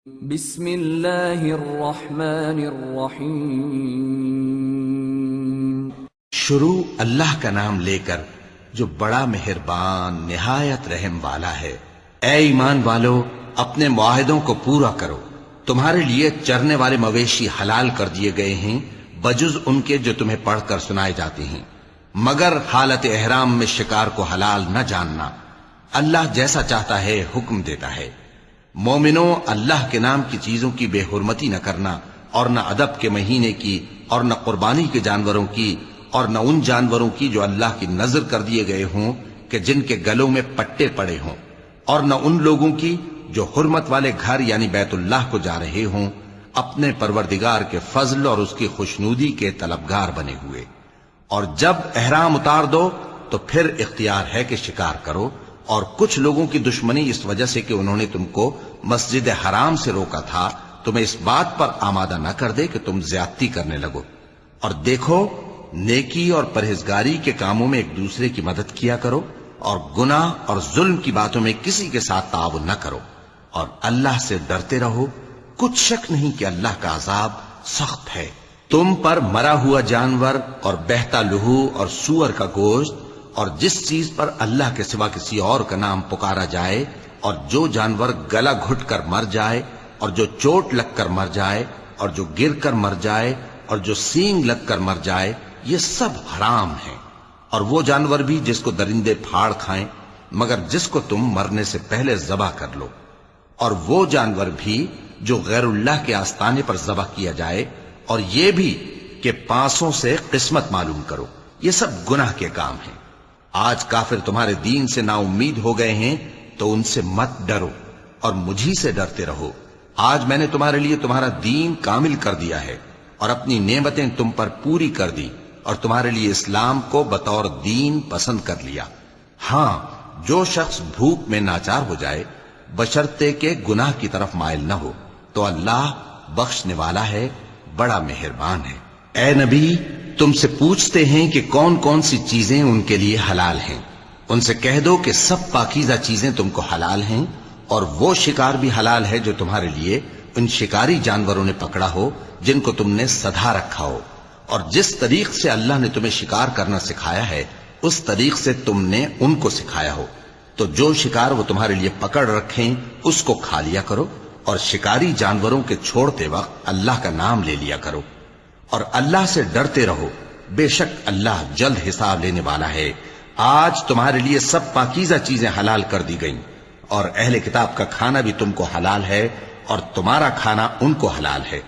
بسم اللہ الرحمن الرحیم۔ شروع اللہ کا نام لے کر جو بڑا مہربان نہایت رحم والا ہے۔ اے ایمان والو، اپنے معاہدوں کو پورا کرو۔ تمہارے لیے چرنے والے مویشی حلال کر دیے گئے ہیں بجز ان کے جو تمہیں پڑھ کر سنائے جاتے ہیں، مگر حالت احرام میں شکار کو حلال نہ جاننا۔ اللہ جیسا چاہتا ہے حکم دیتا ہے۔ مومنوں، اللہ کے نام کی چیزوں کی بے حرمتی نہ کرنا، اور نہ ادب کے مہینے کی، اور نہ قربانی کے جانوروں کی، اور نہ ان جانوروں کی جو اللہ کی نذر کر دیے گئے ہوں کہ جن کے گلوں میں پٹے پڑے ہوں، اور نہ ان لوگوں کی جو حرمت والے گھر یعنی بیت اللہ کو جا رہے ہوں اپنے پروردگار کے فضل اور اس کی خوشنودی کے طلبگار بنے ہوئے۔ اور جب احرام اتار دو تو پھر اختیار ہے کہ شکار کرو، اور کچھ لوگوں کی دشمنی اس وجہ سے کہ انہوں نے تم کو مسجد حرام سے روکا تھا تمہیں اس بات پر آمادہ نہ کر دے کہ تم زیادتی کرنے لگو۔ اور دیکھو، نیکی اور پرہیزگاری کے کاموں میں ایک دوسرے کی مدد کیا کرو، اور گناہ اور ظلم کی باتوں میں کسی کے ساتھ تعاون نہ کرو، اور اللہ سے ڈرتے رہو۔ کچھ شک نہیں کہ اللہ کا عذاب سخت ہے۔ تم پر مرا ہوا جانور اور بہتا لہو اور سور کا گوشت اور جس چیز پر اللہ کے سوا کسی اور کا نام پکارا جائے، اور جو جانور گلا گھٹ کر مر جائے، اور جو چوٹ لگ کر مر جائے، اور جو گر کر مر جائے، اور جو سینگ لگ کر مر جائے، یہ سب حرام ہیں۔ اور وہ جانور بھی جس کو درندے پھاڑ کھائیں، مگر جس کو تم مرنے سے پہلے ذبح کر لو، اور وہ جانور بھی جو غیر اللہ کے آستانے پر ذبح کیا جائے، اور یہ بھی کہ پانسوں سے قسمت معلوم کرو۔ یہ سب گناہ کے کام ہیں۔ آج کافر تمہارے دین سے نا امید ہو گئے ہیں تو ان سے مت ڈرو اور مجھی سے ڈرتے رہو۔ آج میں نے تمہارے لیے تمہارا دین کامل کر دیا ہے اور اپنی نعمتیں تم پر پوری کر دی، اور تمہارے لیے اسلام کو بطور دین پسند کر لیا۔ ہاں، جو شخص بھوک میں ناچار ہو جائے بشرطے کہ گناہ کی طرف مائل نہ ہو تو اللہ بخشنے والا ہے، بڑا مہربان ہے۔ اے نبی، تم سے پوچھتے ہیں کہ کون کون سی چیزیں ان کے لیے حلال ہیں۔ ان سے کہہ دو کہ سب پاکیزہ چیزیں تم کو حلال ہیں، اور وہ شکار بھی حلال ہے جو تمہارے لیے ان شکاری جانوروں نے پکڑا ہو جن کو تم نے سدھا رکھا ہو، اور جس طریق سے اللہ نے تمہیں شکار کرنا سکھایا ہے اس طریق سے تم نے ان کو سکھایا ہو۔ تو جو شکار وہ تمہارے لیے پکڑ رکھیں اس کو کھا لیا کرو، اور شکاری جانوروں کے چھوڑتے وقت اللہ کا نام لے لیا کرو، اور اللہ سے ڈرتے رہو، بے شک اللہ جلد حساب لینے والا ہے۔ آج تمہارے لیے سب پاکیزہ چیزیں حلال کر دی گئیں، اور اہل کتاب کا کھانا بھی تم کو حلال ہے، اور تمہارا کھانا ان کو حلال ہے۔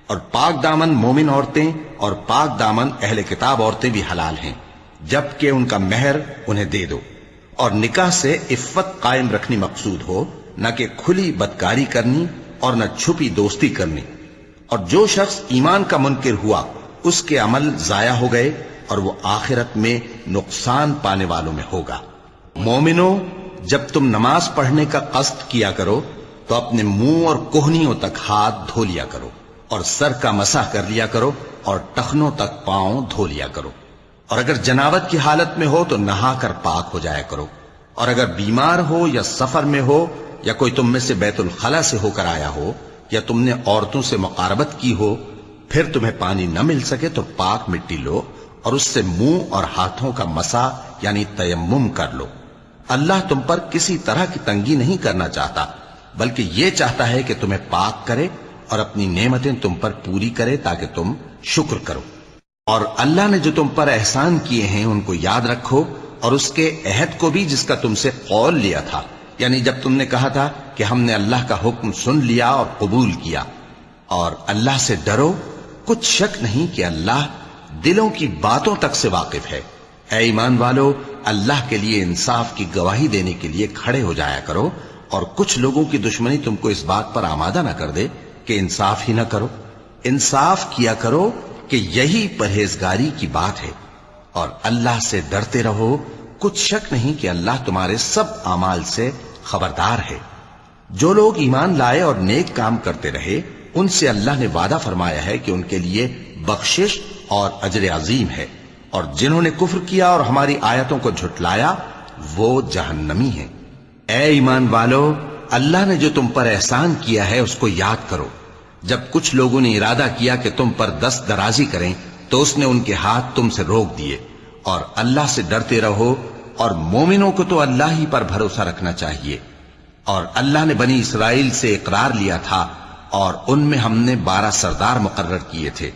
اور پاک دامن مومن عورتیں اور پاک دامن اہل کتاب عورتیں بھی حلال ہیں، جبکہ ان کا مہر انہیں دے دو، اور نکاح سے عفت قائم رکھنی مقصود ہو، نہ کہ کھلی بدکاری کرنی اور نہ چھپی دوستی کرنی۔ اور جو شخص ایمان کا منکر ہوا اس کے عمل ضائع ہو گئے، اور وہ آخرت میں نقصان پانے والوں میں ہوگا۔ مومنوں، جب تم نماز پڑھنے کا قصد کیا کرو تو اپنے منہ اور کوہنیوں تک ہاتھ دھو لیا کرو، اور سر کا مسح کر لیا کرو، اور ٹخنوں تک پاؤں دھو لیا کرو۔ اور اگر جنابت کی حالت میں ہو تو نہا کر پاک ہو جایا کرو، اور اگر بیمار ہو یا سفر میں ہو، یا کوئی تم میں سے بیت الخلا سے ہو کر آیا ہو، یا تم نے عورتوں سے مقاربت کی ہو، پھر تمہیں پانی نہ مل سکے تو پاک مٹی لو اور اس سے منہ اور ہاتھوں کا مسح یعنی تیمم کر لو۔ اللہ تم پر کسی طرح کی تنگی نہیں کرنا چاہتا، بلکہ یہ چاہتا ہے کہ تمہیں پاک کرے اور اپنی نعمتیں تم پر پوری کرے تاکہ تم شکر کرو۔ اور اللہ نے جو تم پر احسان کیے ہیں ان کو یاد رکھو، اور اس کے عہد کو بھی جس کا تم سے قول لیا تھا، یعنی جب تم نے کہا تھا کہ ہم نے اللہ کا حکم سن لیا اور قبول کیا۔ اور اللہ سے ڈرو، کچھ شک نہیں کہ اللہ دلوں کی باتوں تک سے واقف ہے۔ اے ایمان والو، اللہ کے لیے انصاف کی گواہی دینے کے لیے کھڑے ہو جایا کرو، اور کچھ لوگوں کی دشمنی تم کو اس بات پر آمادہ نہ کر دے کہ انصاف ہی نہ کرو۔ انصاف کیا کرو کہ یہی پرہیزگاری کی بات ہے، اور اللہ سے ڈرتے رہو، کچھ شک نہیں کہ اللہ تمہارے سب اعمال سے خبردار ہے۔ جو لوگ ایمان لائے اور نیک کام کرتے رہے ان سے اللہ نے وعدہ فرمایا ہے کہ ان کے لیے بخشش اور اجر عظیم ہے، اور جنہوں نے کفر کیا اور ہماری آیتوں کو جھٹلایا وہ جہنمی ہیں۔ اے ایمان والو، اللہ نے جو تم پر احسان کیا ہے اس کو یاد کرو۔ جب کچھ لوگوں نے ارادہ کیا کہ تم پر دست درازی کریں تو اس نے ان کے ہاتھ تم سے روک دیے، اور اللہ سے ڈرتے رہو، اور مومنوں کو تو اللہ ہی پر بھروسہ رکھنا چاہیے۔ اور اللہ نے بنی اسرائیل سے اقرار لیا تھا، اور ان میں ہم نے 12 سردار مقرر کیے تھے،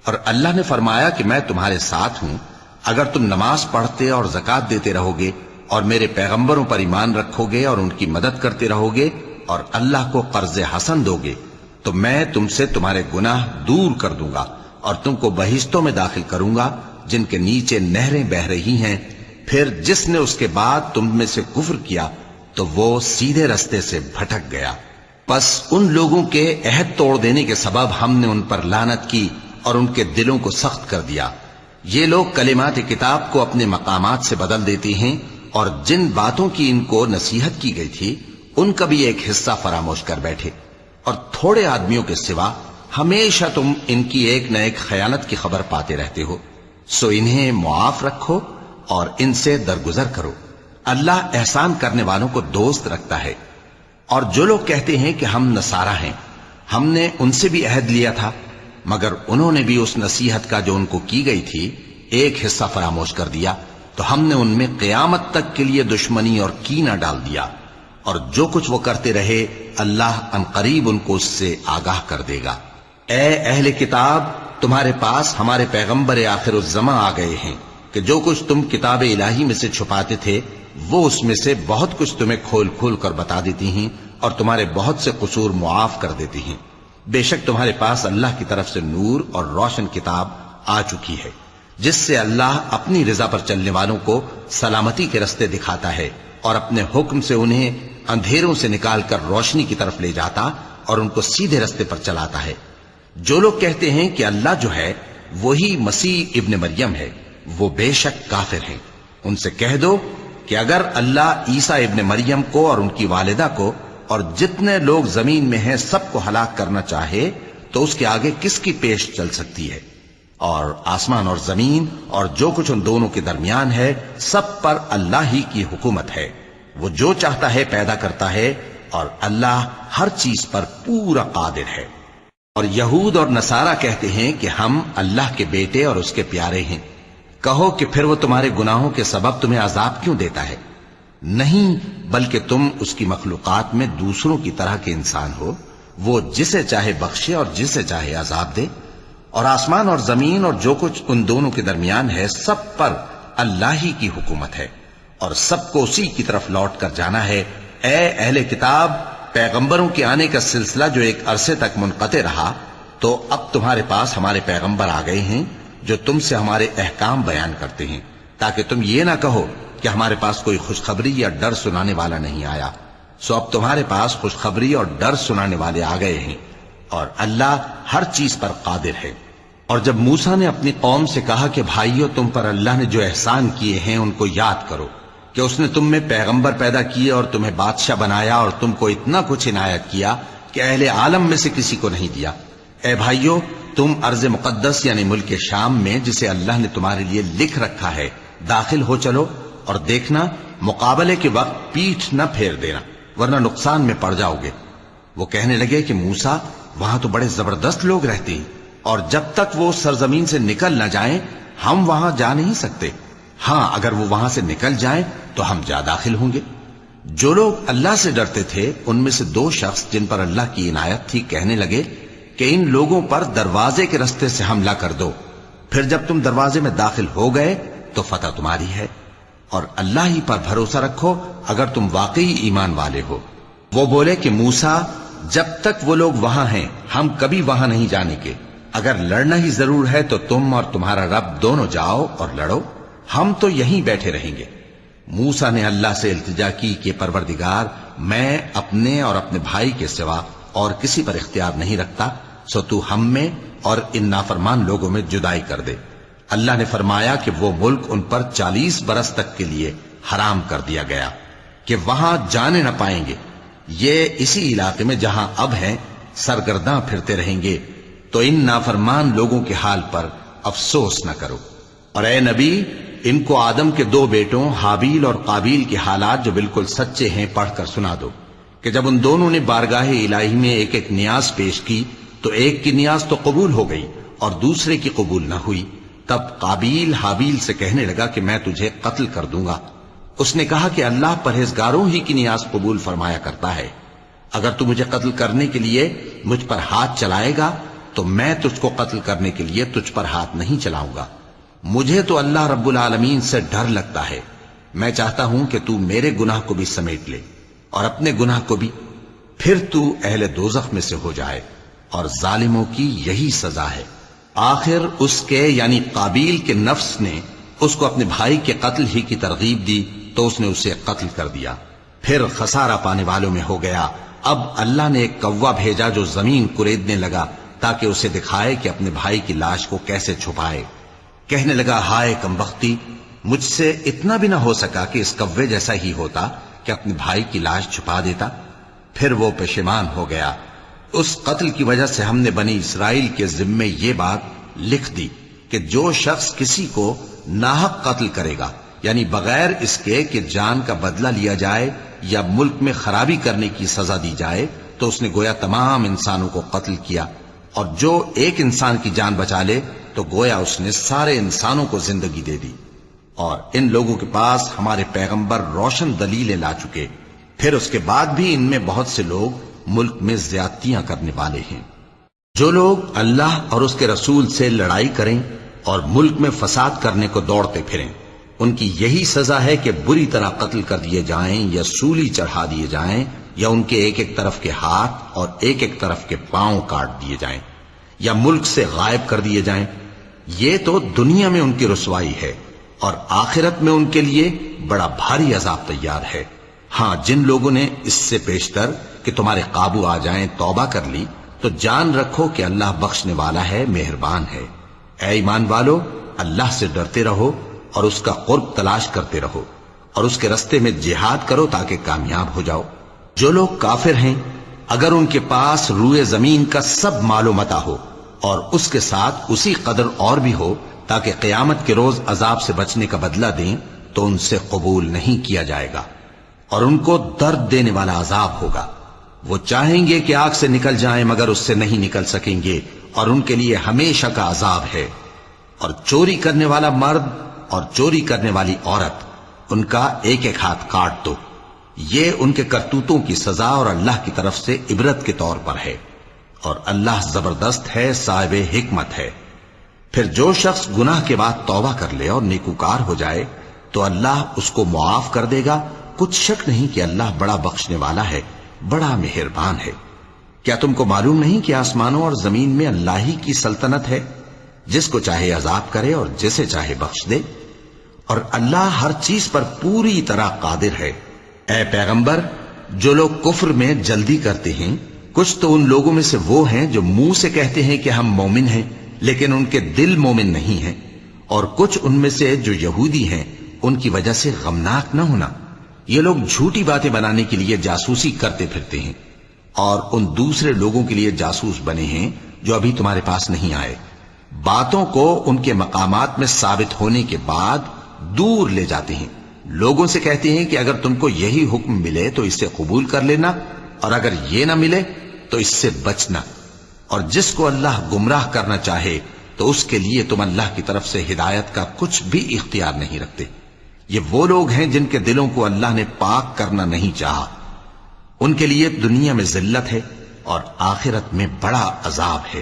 اور اللہ نے فرمایا کہ میں تمہارے ساتھ ہوں، اگر تم نماز پڑھتے اور زکوٰۃ دیتے رہو گے اور میرے پیغمبروں پر ایمان رکھو گے اور ان کی مدد کرتے رہو گے اور اللہ کو قرض حسن دو گے تو میں تم سے تمہارے گناہ دور کر دوں گا اور تم کو بہشتوں میں داخل کروں گا جن کے نیچے نہریں بہ رہی ہیں۔ پھر جس نے اس کے بعد تم میں سے کفر کیا تو وہ سیدھے رستے سے بھٹک گیا۔ پس ان لوگوں کے عہد توڑ دینے کے سبب ہم نے ان پر لعنت کی اور ان کے دلوں کو سخت کر دیا۔ یہ لوگ کلمات کتاب کو اپنے مقامات سے بدل دیتے ہیں، اور جن باتوں کی ان کو نصیحت کی گئی تھی ان کا بھی ایک حصہ فراموش کر بیٹھے، اور تھوڑے آدمیوں کے سوا ہمیشہ تم ان کی ایک نہ ایک خیانت کی خبر پاتے رہتے ہو، سو انہیں معاف رکھو اور ان سے درگزر کرو۔ اللہ احسان کرنے والوں کو دوست رکھتا ہے۔ اور جو لوگ کہتے ہیں کہ ہم نصارہ ہیں، ہم نے ان سے بھی عہد لیا تھا، مگر انہوں نے بھی اس نصیحت کا جو ان کو کی گئی تھی ایک حصہ فراموش کر دیا، تو ہم نے ان میں قیامت تک کے لیے دشمنی اور کینہ ڈال دیا، اور جو کچھ وہ کرتے رہے اللہ عنقریب ان کو اس سے آگاہ کر دے گا۔ اے اہل کتاب، تمہارے پاس ہمارے پیغمبر آخر الزماں آ گئے ہیں کہ جو کچھ تم کتاب الہی میں سے چھپاتے تھے وہ اس میں سے بہت کچھ تمہیں کھول کھول کر بتا دیتی ہیں اور تمہارے بہت سے قصور معاف کر دیتی ہیں۔ بے شک تمہارے پاس اللہ کی طرف سے نور اور روشن کتاب آ چکی ہے، جس سے اللہ اپنی رضا پر چلنے والوں کو سلامتی کے رستے دکھاتا ہے اور اپنے حکم سے انہیں اندھیروں سے نکال کر روشنی کی طرف لے جاتا اور ان کو سیدھے رستے پر چلاتا ہے۔ جو لوگ کہتے ہیں کہ اللہ جو ہے وہی مسیح ابن مریم ہے، وہ بے شک کافر ہیں۔ ان سے کہہ دو کہ اگر اللہ عیسیٰ ابن مریم کو اور ان کی والدہ کو اور جتنے لوگ زمین میں ہیں سب کو ہلاک کرنا چاہے تو اس کے آگے کس کی پیش چل سکتی ہے؟ اور آسمان اور زمین اور جو کچھ ان دونوں کے درمیان ہے سب پر اللہ ہی کی حکومت ہے۔ وہ جو چاہتا ہے پیدا کرتا ہے، اور اللہ ہر چیز پر پورا قادر ہے۔ اور یہود اور نصارہ کہتے ہیں کہ ہم اللہ کے بیٹے اور اس کے پیارے ہیں۔ کہو کہ پھر وہ تمہارے گناہوں کے سبب تمہیں عذاب کیوں دیتا ہے؟ نہیں، بلکہ تم اس کی مخلوقات میں دوسروں کی طرح کے انسان ہو، وہ جسے چاہے بخشے اور جسے چاہے عذاب دے۔ اور آسمان اور زمین اور جو کچھ ان دونوں کے درمیان ہے سب پر اللہ ہی کی حکومت ہے، اور سب کو اسی کی طرف لوٹ کر جانا ہے۔ اے اہل کتاب، پیغمبروں کے آنے کا سلسلہ جو ایک عرصے تک منقطع رہا، تو اب تمہارے پاس ہمارے پیغمبر آ گئے ہیں جو تم سے ہمارے احکام بیان کرتے ہیں، تاکہ تم یہ نہ کہو کہ ہمارے پاس کوئی خوشخبری یا ڈر سنانے والا نہیں آیا۔ سو اب تمہارے پاس خوشخبری اور ڈر سنانے والے آ گئے ہیں، اور اللہ ہر چیز پر قادر ہے۔ اور جب موسیٰ نے اپنی قوم سے کہا کہ بھائیو، تم پر اللہ نے جو احسان کیے ہیں ان کو یاد کرو، کہ اس نے تم میں پیغمبر پیدا کیے اور تمہیں بادشاہ بنایا اور تم کو اتنا کچھ عنایت کیا کہ اہل عالم میں سے کسی کو نہیں دیا۔ اے بھائیو، تم ارض مقدس یعنی ملک شام میں جسے اللہ نے تمہارے لیے لکھ رکھا ہے داخل ہو چلو، اور دیکھنا مقابلے کے وقت پیٹھ نہ پھیر دینا ورنہ نقصان میں پڑ جاؤ گے۔ وہ کہنے لگے کہ موسیٰ، وہاں تو بڑے زبردست لوگ رہتے ہیں، اور جب تک وہ سرزمین سے نکل نہ جائیں ہم وہاں جا نہیں سکتے۔ ہاں، اگر وہ وہاں سے نکل جائیں تو ہم جا داخل ہوں گے۔ جو لوگ اللہ سے ڈرتے تھے ان میں سے 2 شخص جن پر اللہ کی عنایت تھی کہنے لگے کہ ان لوگوں پر دروازے کے رستے سے حملہ کر دو، پھر جب تم دروازے میں داخل ہو گئے تو فتح تمہاری ہے، اور اللہ ہی پر بھروسہ رکھو اگر تم واقعی ایمان والے ہو۔ وہ بولے کہ موسیٰ، جب تک وہ لوگ وہاں ہیں ہم کبھی وہاں نہیں جانے کے، اگر لڑنا ہی ضرور ہے تو تم اور تمہارا رب دونوں جاؤ اور لڑو، ہم تو یہیں بیٹھے رہیں گے۔ موسیٰ نے اللہ سے التجا کی کہ پروردگار، میں اپنے اور اپنے بھائی کے سوا اور کسی پر اختیار نہیں رکھتا، سو تو ہم میں اور ان نافرمان لوگوں میں جدائی کر دے۔ اللہ نے فرمایا کہ وہ ملک ان پر 40 برس تک کے لیے حرام کر دیا گیا کہ وہاں جانے نہ پائیں گے۔ یہ اسی علاقے میں جہاں اب ہیں سرگرداں پھرتے رہیں گے، تو ان نافرمان لوگوں کے حال پر افسوس نہ کرو۔ اور اے نبی، ان کو آدم کے 2 بیٹوں حابیل اور قابیل کے حالات جو بالکل سچے ہیں پڑھ کر سنا دو کہ جب ان دونوں نے بارگاہ الہی میں ایک ایک نیاز پیش کی تو ایک کی نیاز تو قبول ہو گئی اور دوسرے کی قبول نہ ہوئی. تب قابیل حابیل سے کہنے لگا کہ میں تجھے قتل کر دوں گا. اس نے کہا کہ اللہ پرہیزگاروں ہی کی نیاز قبول فرمایا کرتا ہے. اگر تو مجھے قتل کرنے کے لیے مجھ پر ہاتھ چلائے گا تو میں تجھ کو قتل کرنے کے لیے تجھ پر ہاتھ نہیں چلاؤں گا. مجھے تو اللہ رب العالمین سے ڈر لگتا ہے. میں چاہتا ہوں کہ تو میرے گناہ کو بھی سمیٹ لے اور اپنے گناہ کو بھی، پھر تو اہل دوزخ میں سے ہو جائے، اور ظالموں کی یہی سزا ہے. آخر اس کے یعنی قابیل کے نفس نے اس کو اپنے بھائی کے قتل ہی کی ترغیب دی تو اس نے اسے قتل کر دیا. پھر خسارہ پانے والوں میں ہو گیا. اب اللہ نے ایک کوا بھیجا جو زمین کریدنے لگا تاکہ اسے دکھائے کہ اپنے بھائی کی لاش کو کیسے چھپائے. کہنے لگا ہائے کمبختی، مجھ سے اتنا بھی نہ ہو سکا کہ اس کوے جیسا ہی ہوتا کہ اپنے بھائی کی لاش چھپا دیتا. پھر وہ پشیمان ہو گیا. اس قتل کی وجہ سے ہم نے بنی اسرائیل کے ذمے یہ بات لکھ دی کہ جو شخص کسی کو ناحق قتل کرے گا، یعنی بغیر اس کے کہ جان کا بدلہ لیا جائے یا ملک میں خرابی کرنے کی سزا دی جائے، تو اس نے گویا تمام انسانوں کو قتل کیا. اور جو ایک انسان کی جان بچا لے تو گویا اس نے سارے انسانوں کو زندگی دے دی. اور ان لوگوں کے پاس ہمارے پیغمبر روشن دلیلیں لا چکے، پھر اس کے بعد بھی ان میں بہت سے لوگ ملک میں زیادتیاں کرنے والے ہیں. جو لوگ اللہ اور اس کے رسول سے لڑائی کریں اور ملک میں فساد کرنے کو دوڑتے پھریں، ان کی یہی سزا ہے کہ بری طرح قتل کر دیے جائیں یا سولی چڑھا دیے جائیں یا ان کے ایک ایک طرف کے ہاتھ اور ایک ایک طرف کے پاؤں کاٹ دیے جائیں یا ملک سے غائب کر دیے جائیں. یہ تو دنیا میں ان کی رسوائی ہے اور آخرت میں ان کے لیے بڑا بھاری عذاب تیار ہے. ہاں، جن لوگوں نے اس سے پیشتر کہ تمہارے قابو آ جائیں توبہ کر لی تو جان رکھو کہ اللہ بخشنے والا ہے، مہربان ہے. اے ایمان والو، اللہ سے ڈرتے رہو اور اس کا قرب تلاش کرتے رہو اور اس کے رستے میں جہاد کرو تاکہ کامیاب ہو جاؤ. جو لوگ کافر ہیں، اگر ان کے پاس روئے زمین کا سب مال و متاع ہو اور اس کے ساتھ اسی قدر اور بھی ہو تاکہ قیامت کے روز عذاب سے بچنے کا بدلہ دیں، تو ان سے قبول نہیں کیا جائے گا اور ان کو درد دینے والا عذاب ہوگا. وہ چاہیں گے کہ آگ سے نکل جائیں مگر اس سے نہیں نکل سکیں گے اور ان کے لیے ہمیشہ کا عذاب ہے. اور چوری کرنے والا مرد اور چوری کرنے والی عورت، ان کا ایک ایک ہاتھ کاٹ دو. یہ ان کے کرتوتوں کی سزا اور اللہ کی طرف سے عبرت کے طور پر ہے، اور اللہ زبردست ہے، صاحب حکمت ہے. پھر جو شخص گناہ کے بعد توبہ کر لے اور نیکوکار ہو جائے تو اللہ اس کو معاف کر دے گا. کچھ شک نہیں کہ اللہ بڑا بخشنے والا ہے، بڑا مہربان ہے. کیا تم کو معلوم نہیں کہ آسمانوں اور زمین میں اللہ ہی کی سلطنت ہے، جس کو چاہے عذاب کرے اور جسے چاہے بخش دے، اور اللہ ہر چیز پر پوری طرح قادر ہے. اے پیغمبر، جو لوگ کفر میں جلدی کرتے ہیں، کچھ تو ان لوگوں میں سے وہ ہیں جو منہ سے کہتے ہیں کہ ہم مومن ہیں لیکن ان کے دل مومن نہیں ہیں، اور کچھ ان میں سے جو یہودی ہیں، ان کی وجہ سے غمناک نہ ہونا. یہ لوگ جھوٹی باتیں بنانے کے لیے جاسوسی کرتے پھرتے ہیں اور ان دوسرے لوگوں کے لیے جاسوس بنے ہیں جو ابھی تمہارے پاس نہیں آئے. باتوں کو ان کے مقامات میں ثابت ہونے کے بعد دور لے جاتے ہیں. لوگوں سے کہتے ہیں کہ اگر تم کو یہی حکم ملے تو اسے قبول کر لینا، اور اگر یہ نہ ملے تو اس سے بچنا. اور جس کو اللہ گمراہ کرنا چاہے تو اس کے لیے تم اللہ کی طرف سے ہدایت کا کچھ بھی اختیار نہیں رکھتے. یہ وہ لوگ ہیں جن کے دلوں کو اللہ نے پاک کرنا نہیں چاہا. ان کے لیے دنیا میں ذلت ہے اور آخرت میں بڑا عذاب ہے.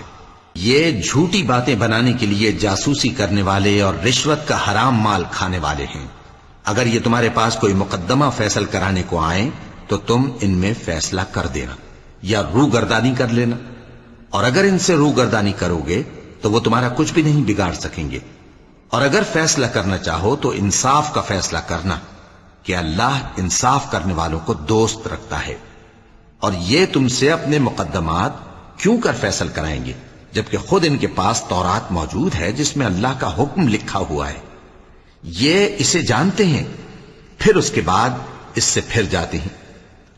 یہ جھوٹی باتیں بنانے کے لیے جاسوسی کرنے والے اور رشوت کا حرام مال کھانے والے ہیں. اگر یہ تمہارے پاس کوئی مقدمہ فیصل کرانے کو آئیں تو تم ان میں فیصلہ کر دینا یا روگردانی کر لینا، اور اگر ان سے روگردانی کرو گے تو وہ تمہارا کچھ بھی نہیں بگاڑ سکیں گے. اور اگر فیصلہ کرنا چاہو تو انصاف کا فیصلہ کرنا کہ اللہ انصاف کرنے والوں کو دوست رکھتا ہے. اور یہ تم سے اپنے مقدمات کیوں کر فیصل کرائیں گے جبکہ خود ان کے پاس تورات موجود ہے جس میں اللہ کا حکم لکھا ہوا ہے. یہ اسے جانتے ہیں، پھر اس کے بعد اس سے پھر جاتے ہیں،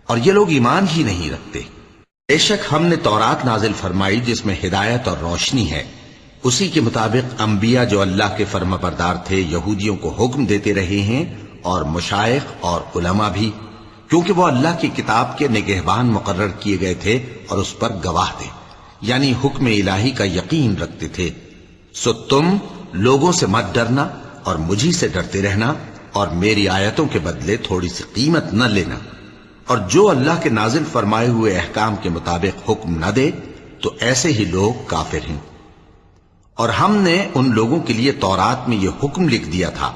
اور یہ لوگ ایمان ہی نہیں رکھتے. بے شک ہم نے تورات نازل فرمائی جس میں ہدایت اور روشنی ہے. اسی کے مطابق انبیاء جو اللہ کے فرما بردار تھے یہودیوں کو حکم دیتے رہے ہیں، اور مشائخ اور علماء بھی. کیونکہ وہ اللہ کی کتاب کے نگہبان مقرر کیے گئے تھے اور اس پر گواہ تھے، یعنی حکم الہی کا یقین رکھتے تھے۔ سو تم لوگوں سے مت ڈرنا اور مجھی سے ڈرتے رہنا، اور میری آیتوں کے بدلے تھوڑی سی قیمت نہ لینا، اور جو اللہ کے نازل فرمائے ہوئے احکام کے مطابق حکم نہ دے تو ایسے ہی لوگ کافر ہیں۔ اور ہم نے ان لوگوں کے لیے تورات میں یہ حکم لکھ دیا تھا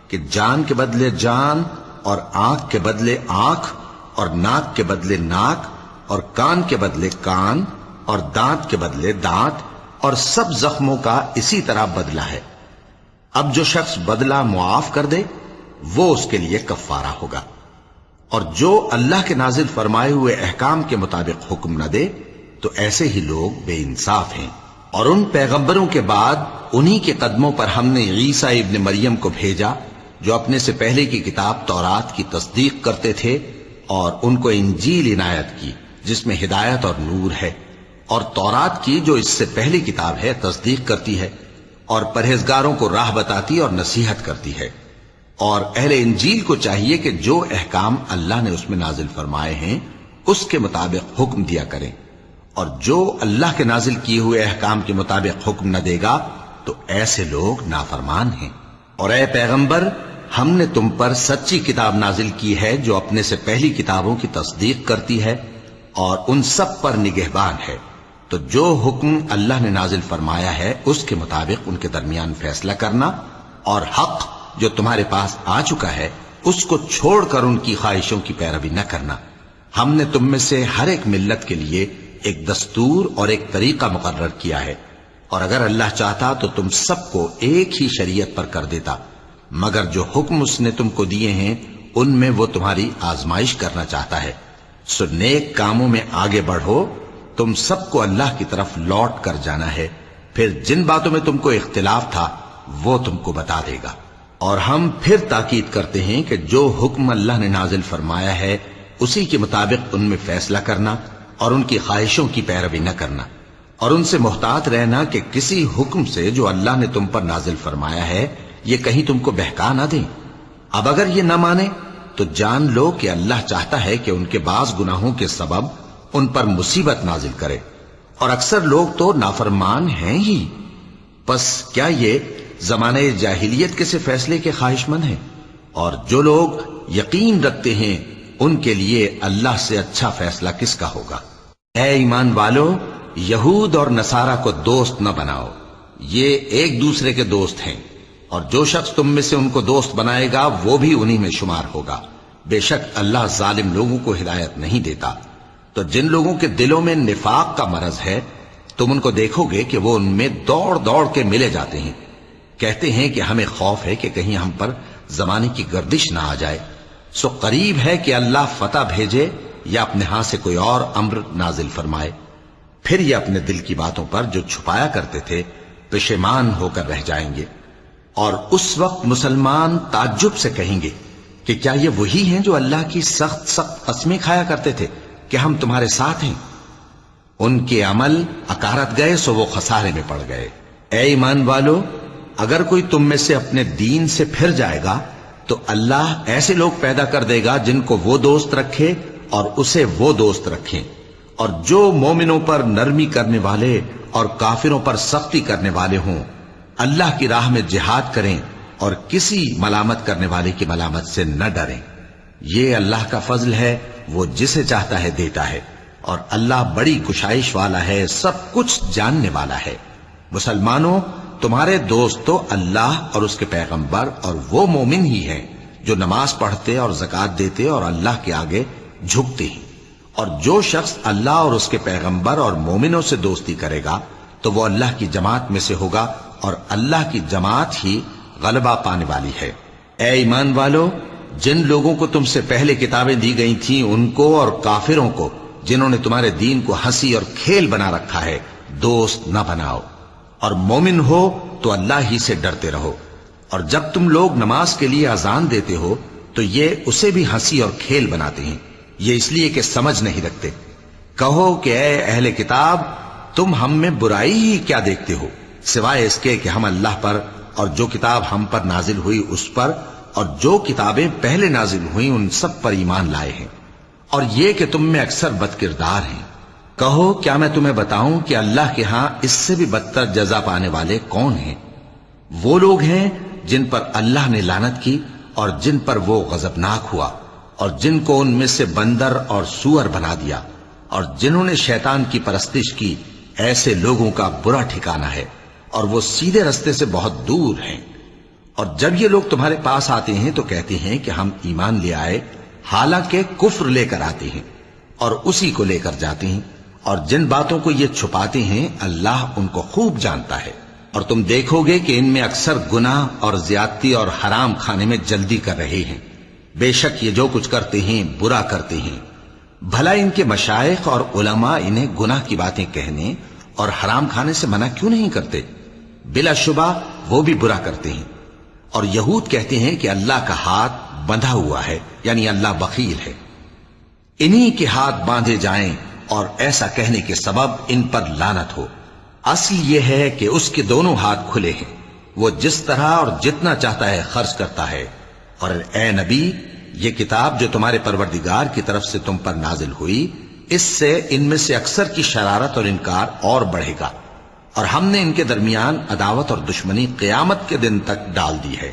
کہ جان کے بدلے جان، اور آنکھ کے بدلے آنکھ، اور ناک کے بدلے ناک، اور کان کے بدلے کان، اور دانت کے بدلے دانت، اور سب زخموں کا اسی طرح بدلہ ہے۔ اب جو شخص بدلہ معاف کر دے وہ اس کے لیے کفارہ ہوگا، اور جو اللہ کے نازل فرمائے ہوئے احکام کے مطابق حکم نہ دے تو ایسے ہی لوگ بے انصاف ہیں۔ اور ان پیغمبروں کے بعد انہی کے قدموں پر ہم نے عیسیٰ ابن مریم کو بھیجا جو اپنے سے پہلے کی کتاب تورات کی تصدیق کرتے تھے، اور ان کو انجیل عنایت کی جس میں ہدایت اور نور ہے، اور تورات کی جو اس سے پہلی کتاب ہے تصدیق کرتی ہے، اور پرہیزگاروں کو راہ بتاتی اور نصیحت کرتی ہے۔ اور اہل انجیل کو چاہیے کہ جو احکام اللہ نے اس میں نازل فرمائے ہیں اس کے مطابق حکم دیا کریں، اور جو اللہ کے نازل کیے ہوئے احکام کے مطابق حکم نہ دے گا تو ایسے لوگ نافرمان ہیں۔ اور اے پیغمبر، ہم نے تم پر سچی کتاب نازل کی ہے جو اپنے سے پہلی کتابوں کی تصدیق کرتی ہے اور ان سب پر نگہبان ہے، تو جو حکم اللہ نے نازل فرمایا ہے اس کے مطابق ان کے درمیان فیصلہ کرنا، اور حق جو تمہارے پاس آ چکا ہے اس کو چھوڑ کر ان کی خواہشوں کی پیروی نہ کرنا۔ ہم نے تم میں سے ہر ایک ملت کے لیے ایک دستور اور ایک طریقہ مقرر کیا ہے، اور اگر اللہ چاہتا تو تم سب کو ایک ہی شریعت پر کر دیتا، مگر جو حکم اس نے تم کو دیے ہیں ان میں وہ تمہاری آزمائش کرنا چاہتا ہے۔ سو نیک کاموں میں آگے بڑھو، تم سب کو اللہ کی طرف لوٹ کر جانا ہے، پھر جن باتوں میں تم کو اختلاف تھا وہ تم کو بتا دے گا۔ اور ہم پھر تاکید کرتے ہیں کہ جو حکم اللہ نے نازل فرمایا ہے اسی کے مطابق ان میں فیصلہ کرنا اور ان کی خواہشوں کی پیروی نہ کرنا، اور ان سے محتاط رہنا کہ کسی حکم سے جو اللہ نے تم پر نازل فرمایا ہے یہ کہیں تم کو بہکا نہ دیں۔ اب اگر یہ نہ مانے تو جان لو کہ اللہ چاہتا ہے کہ ان کے بعض گناہوں کے سبب ان پر مصیبت نازل کرے، اور اکثر لوگ تو نافرمان ہیں ہی۔ پس کیا یہ زمانہ جاہلیت کے سے فیصلے کے خواہش مند ہیں؟ اور جو لوگ یقین رکھتے ہیں ان کے لیے اللہ سے اچھا فیصلہ کس کا ہوگا؟ اے ایمان والو، یہود اور نصارہ کو دوست نہ بناؤ، یہ ایک دوسرے کے دوست ہیں، اور جو شخص تم میں سے ان کو دوست بنائے گا وہ بھی انہی میں شمار ہوگا۔ بے شک اللہ ظالم لوگوں کو ہدایت نہیں دیتا۔ تو جن لوگوں کے دلوں میں نفاق کا مرض ہے تم ان کو دیکھو گے کہ وہ ان میں دوڑ دوڑ کے ملے جاتے ہیں، کہتے ہیں کہ ہمیں خوف ہے کہ کہیں ہم پر زمانے کی گردش نہ آ جائے۔ سو قریب ہے کہ اللہ فتح بھیجے یا اپنے ہاں سے کوئی اور امر نازل فرمائے، پھر یہ اپنے دل کی باتوں پر جو چھپایا کرتے تھے پشیمان ہو کر رہ جائیں گے۔ اور اس وقت مسلمان تعجب سے کہیں گے کہ کیا یہ وہی ہیں جو اللہ کی سخت سخت قسمیں کھایا کرتے تھے کہ ہم تمہارے ساتھ ہیں؟ ان کے عمل اکارت گئے سو وہ خسارے میں پڑ گئے۔ اے ایمان والو، اگر کوئی تم میں سے اپنے دین سے پھر جائے گا تو اللہ ایسے لوگ پیدا کر دے گا جن کو وہ دوست رکھے اور اسے وہ دوست رکھیں، اور جو مومنوں پر نرمی کرنے والے اور کافروں پر سختی کرنے والے ہوں، اللہ کی راہ میں جہاد کریں اور کسی ملامت کرنے والے کی ملامت سے نہ ڈریں۔ یہ اللہ کا فضل ہے، وہ جسے چاہتا ہے دیتا ہے، اور اللہ بڑی کشائش والا ہے، سب کچھ جاننے والا ہے۔ مسلمانوں، تمہارے دوست تو اللہ اور اس کے پیغمبر اور وہ مومن ہی ہیں جو نماز پڑھتے اور زکوٰۃ دیتے اور اللہ کے آگے جھکتے ہیں۔ اور جو شخص اللہ اور اس کے پیغمبر اور مومنوں سے دوستی کرے گا تو وہ اللہ کی جماعت میں سے ہوگا، اور اللہ کی جماعت ہی غلبہ پانے والی ہے۔ اے ایمان والو، جن لوگوں کو تم سے پہلے کتابیں دی گئی تھیں ان کو اور کافروں کو جنہوں نے تمہارے دین کو ہنسی اور کھیل بنا رکھا ہے دوست نہ بناؤ، اور مومن ہو تو اللہ ہی سے ڈرتے رہو۔ اور جب تم لوگ نماز کے لیے اذان دیتے ہو تو یہ اسے بھی ہنسی اور کھیل بناتے ہیں، یہ اس لیے کہ سمجھ نہیں رکھتے۔ کہو کہ اے اہل کتاب، تم ہم میں برائی ہی کیا دیکھتے ہو، سوائے اس کے کہ ہم اللہ پر اور جو کتاب ہم پر نازل ہوئی اس پر اور جو کتابیں پہلے نازل ہوئیں ان سب پر ایمان لائے ہیں۔ اور یہ کہ تم میں اکثر بد کردار ہیں۔ کہو کیا میں تمہیں بتاؤں کہ اللہ کے ہاں اس سے بھی بدتر جزا پانے والے کون ہیں؟ وہ لوگ ہیں جن پر اللہ نے لعنت کی اور جن پر وہ غضبناک ہوا، اور جن کو ان میں سے بندر اور سور بنا دیا، اور جنہوں نے شیطان کی پرستش کی، ایسے لوگوں کا برا ٹھکانہ ہے، اور وہ سیدھے رستے سے بہت دور ہیں۔ اور جب یہ لوگ تمہارے پاس آتے ہیں تو کہتے ہیں کہ ہم ایمان لے آئے، حالانکہ کفر لے کر آتے ہیں اور اسی کو لے کر جاتے ہیں، اور جن باتوں کو یہ چھپاتے ہیں اللہ ان کو خوب جانتا ہے۔ اور تم دیکھو گے کہ ان میں اکثر گناہ اور زیادتی اور حرام کھانے میں جلدی کر رہے ہیں۔ بے شک یہ جو کچھ کرتے ہیں برا کرتے ہیں۔ بھلا ان کے مشائخ اور علماء انہیں گناہ کی باتیں کہنے اور حرام کھانے سے منع کیوں نہیں کرتے؟ بلا شبہ وہ بھی برا کرتے ہیں۔ اور یہود کہتے ہیں کہ اللہ کا ہاتھ بندھا ہوا ہے، یعنی اللہ بخیل ہے۔ انہی کے ہاتھ باندھے جائیں اور ایسا کہنے کے سبب ان پر لعنت ہو۔ اصل یہ ہے کہ اس کے دونوں ہاتھ کھلے ہیں، وہ جس طرح اور جتنا چاہتا ہے خرچ کرتا ہے۔ اور اے نبی، یہ کتاب جو تمہارے پروردگار کی طرف سے تم پر نازل ہوئی، اس سے ان میں سے اکثر کی شرارت اور انکار اور بڑھے گا، اور ہم نے ان کے درمیان عداوت اور دشمنی قیامت کے دن تک ڈال دی ہے۔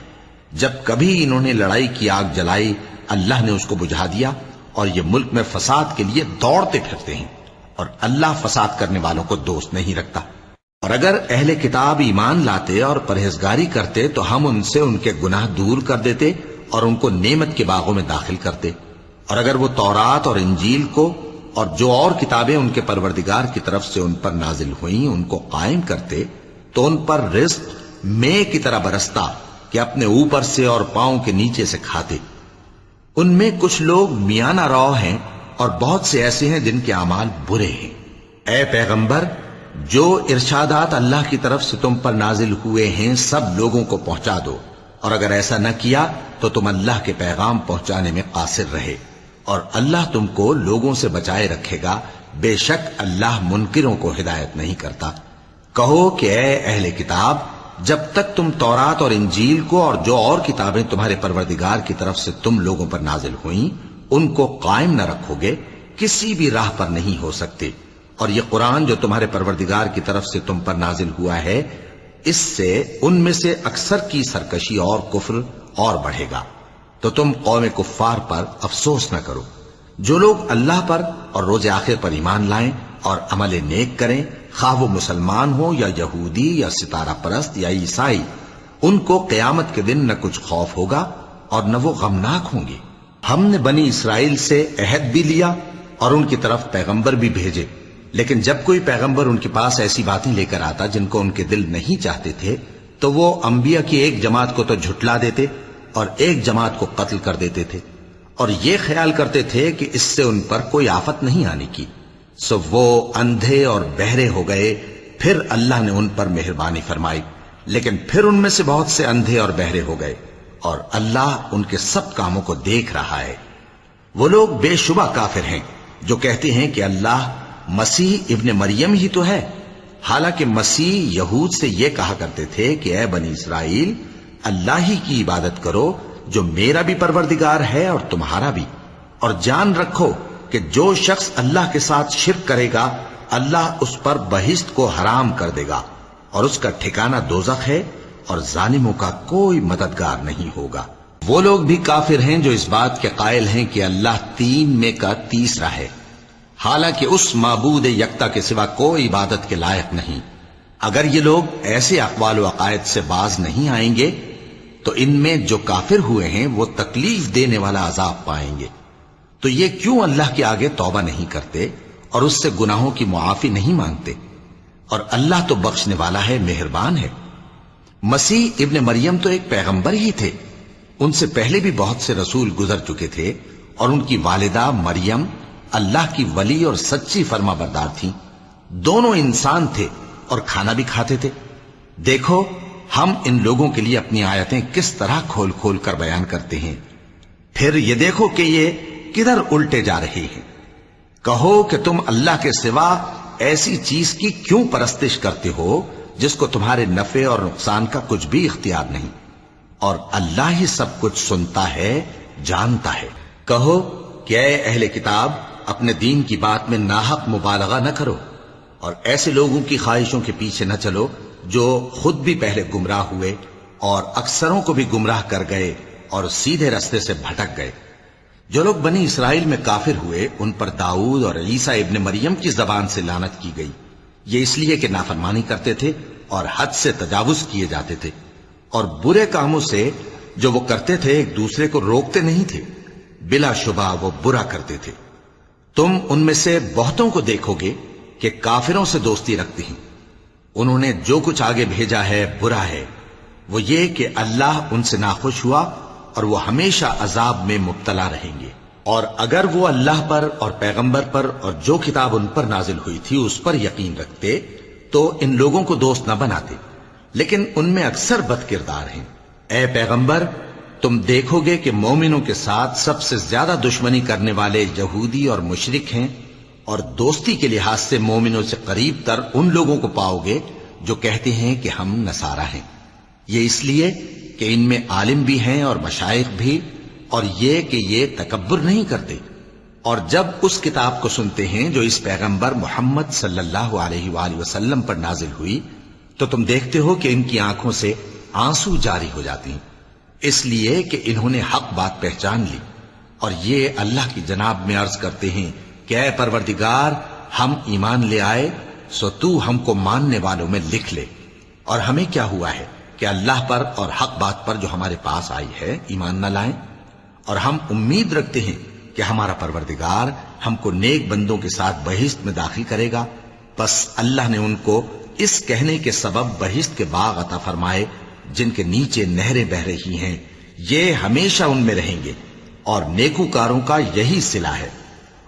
جب کبھی انہوں نے لڑائی کی آگ جلائی، اللہ نے اس کو بجھا دیا، اور یہ ملک میں فساد کے لیے دوڑتے پھرتے ہیں، اور اللہ فساد کرنے والوں کو دوست نہیں رکھتا۔ اور اگر اہل کتاب ایمان لاتے اور پرہیزگاری کرتے تو ہم ان سے ان کے گناہ دور کر دیتے اور ان کو نعمت کے باغوں میں داخل کرتے۔ اور اگر وہ تورات اور انجیل کو اور جو اور کتابیں ان کے پروردگار کی طرف سے ان پر نازل ہوئیں ان کو قائم کرتے تو ان پر رزق مے کی طرح برستا کہ اپنے اوپر سے اور پاؤں کے نیچے سے کھاتے۔ ان میں کچھ لوگ میانہ رو ہیں اور بہت سے ایسے ہیں جن کے اعمال برے ہیں۔ اے پیغمبر، جو ارشادات اللہ کی طرف سے تم پر نازل ہوئے ہیں سب لوگوں کو پہنچا دو، اور اگر ایسا نہ کیا تو تم اللہ کے پیغام پہنچانے میں قاصر رہے، اور اللہ تم کو لوگوں سے بچائے رکھے گا، بے شک اللہ منکروں کو ہدایت نہیں کرتا۔ کہو کہ اے اہل کتاب، جب تک تم تورات اور انجیل کو اور جو اور کتابیں تمہارے پروردگار کی طرف سے تم لوگوں پر نازل ہوئیں ان کو قائم نہ رکھو گے، کسی بھی راہ پر نہیں ہو سکتے۔ اور یہ قرآن جو تمہارے پروردگار کی طرف سے تم پر نازل ہوا ہے، اس سے ان میں سے اکثر کی سرکشی اور کفر اور بڑھے گا، تو تم قوم کفار پر افسوس نہ کرو۔ جو لوگ اللہ پر اور روز آخر پر ایمان لائیں اور عمل نیک کریں، خواہ وہ مسلمان ہو یا یہودی یا ستارہ پرست یا عیسائی، ان کو قیامت کے دن نہ کچھ خوف ہوگا اور نہ وہ غمناک ہوں گے۔ ہم نے بنی اسرائیل سے عہد بھی لیا اور ان کی طرف پیغمبر بھی بھیجے، لیکن جب کوئی پیغمبر ان کے پاس ایسی باتیں لے کر آتا جن کو ان کے دل نہیں چاہتے تھے تو وہ انبیاء کی ایک جماعت کو تو جھٹلا دیتے اور ایک جماعت کو قتل کر دیتے تھے، اور یہ خیال کرتے تھے کہ اس سے ان پر کوئی آفت نہیں آنے کی، سو وہ اندھے اور بہرے ہو گئے۔ پھر اللہ نے ان پر مہربانی فرمائی، لیکن پھر ان میں سے بہت سے اندھے اور بہرے ہو گئے، اور اللہ ان کے سب کاموں کو دیکھ رہا ہے۔ وہ لوگ بے شبہ کافر ہیں جو کہتے ہیں کہ اللہ مسیح ابن مریم ہی تو ہے، حالانکہ مسیح یہود سے یہ کہا کرتے تھے کہ اے بنی اسرائیل، اللہ ہی کی عبادت کرو جو میرا بھی پروردگار ہے اور تمہارا بھی، اور جان رکھو کہ جو شخص اللہ کے ساتھ شرک کرے گا اللہ اس پر بہشت کو حرام کر دے گا، اور اس کا ٹھکانہ دوزخ ہے، اور ظالموں کا کوئی مددگار نہیں ہوگا۔ وہ لوگ بھی کافر ہیں جو اس بات کے قائل ہیں کہ اللہ تین میں کا تیسرا ہے، حالانکہ اس معبود یکتا کے سوا کوئی عبادت کے لائق نہیں۔ اگر یہ لوگ ایسے اقوال و عقائد سے باز نہیں آئیں گے تو ان میں جو کافر ہوئے ہیں وہ تکلیف دینے والا عذاب پائیں گے۔ تو یہ کیوں اللہ کے آگے توبہ نہیں کرتے اور اس سے گناہوں کی معافی نہیں مانگتے؟ اور اللہ تو بخشنے والا ہے، مہربان ہے۔ مسیح ابن مریم تو ایک پیغمبر ہی تھے، ان سے پہلے بھی بہت سے رسول گزر چکے تھے، اور ان کی والدہ مریم اللہ کی ولی اور سچی فرما بردار تھیں، دونوں انسان تھے اور کھانا بھی کھاتے تھے۔ دیکھو ہم ان لوگوں کے لیے اپنی آیتیں کس طرح کھول کھول کر بیان کرتے ہیں، پھر یہ دیکھو کہ یہ کدھر الٹے جا رہے ہیں۔ کہو کہ تم اللہ کے سوا ایسی چیز کی کیوں پرستش کرتے ہو جس کو تمہارے نفع اور نقصان کا کچھ بھی اختیار نہیں، اور اللہ ہی سب کچھ سنتا ہے، جانتا ہے۔ کہو کہ اے اہل کتاب اپنے دین کی بات میں ناحق مبالغہ نہ کرو اور ایسے لوگوں کی خواہشوں کے پیچھے نہ چلو جو خود بھی پہلے گمراہ ہوئے اور اکثروں کو بھی گمراہ کر گئے اور سیدھے رستے سے بھٹک گئے۔ جو لوگ بنی اسرائیل میں کافر ہوئے ان پر داؤد اور عیسیٰ ابن مریم کی زبان سے لعنت کی گئی، یہ اس لیے کہ نافرمانی کرتے تھے اور حد سے تجاوز کیے جاتے تھے، اور برے کاموں سے جو وہ کرتے تھے ایک دوسرے کو روکتے نہیں تھے، بلا شبہ وہ برا کرتے تھے۔ تم ان میں سے بہتوں کو دیکھو گے کہ کافروں سے دوستی رکھتے ہیں، انہوں نے جو کچھ آگے بھیجا ہے برا ہے، وہ یہ کہ اللہ ان سے ناخوش ہوا اور وہ ہمیشہ عذاب میں مبتلا رہیں گے۔ اور اگر وہ اللہ پر اور پیغمبر پر اور جو کتاب ان پر نازل ہوئی تھی اس پر یقین رکھتے تو ان لوگوں کو دوست نہ بناتے، لیکن ان میں اکثر بد کردار ہیں۔ اے پیغمبر تم دیکھو گے کہ مومنوں کے ساتھ سب سے زیادہ دشمنی کرنے والے یہودی اور مشرک ہیں، اور دوستی کے لحاظ سے مومنوں سے قریب تر ان لوگوں کو پاؤ گے جو کہتے ہیں کہ ہم نصارہ ہیں، یہ اس لیے کہ ان میں عالم بھی ہیں اور مشائخ بھی، اور یہ کہ یہ تکبر نہیں کرتے۔ اور جب اس کتاب کو سنتے ہیں جو اس پیغمبر محمد صلی اللہ علیہ وآلہ وسلم پر نازل ہوئی تو تم دیکھتے ہو کہ ان کی آنکھوں سے آنسو جاری ہو جاتی ہیں، اس لیے کہ انہوں نے حق بات پہچان لی، اور یہ اللہ کی جناب میں عرض کرتے ہیں کہ اے پروردگار ہم ایمان لے آئے سو تو ہم کو ماننے والوں میں لکھ لے۔ اور ہمیں کیا ہوا ہے کہ اللہ پر اور حق بات پر جو ہمارے پاس آئی ہے ایمان نہ لائیں، اور ہم امید رکھتے ہیں کہ ہمارا پروردگار ہم کو نیک بندوں کے ساتھ بہشت میں داخل کرے گا۔ بس اللہ نے ان کو اس کہنے کے سبب بہشت کے باغ عطا فرمائے جن کے نیچے نہریں بہ رہی ہیں، یہ ہمیشہ ان میں رہیں گے، اور نیکوکاروں کا یہی صلہ ہے۔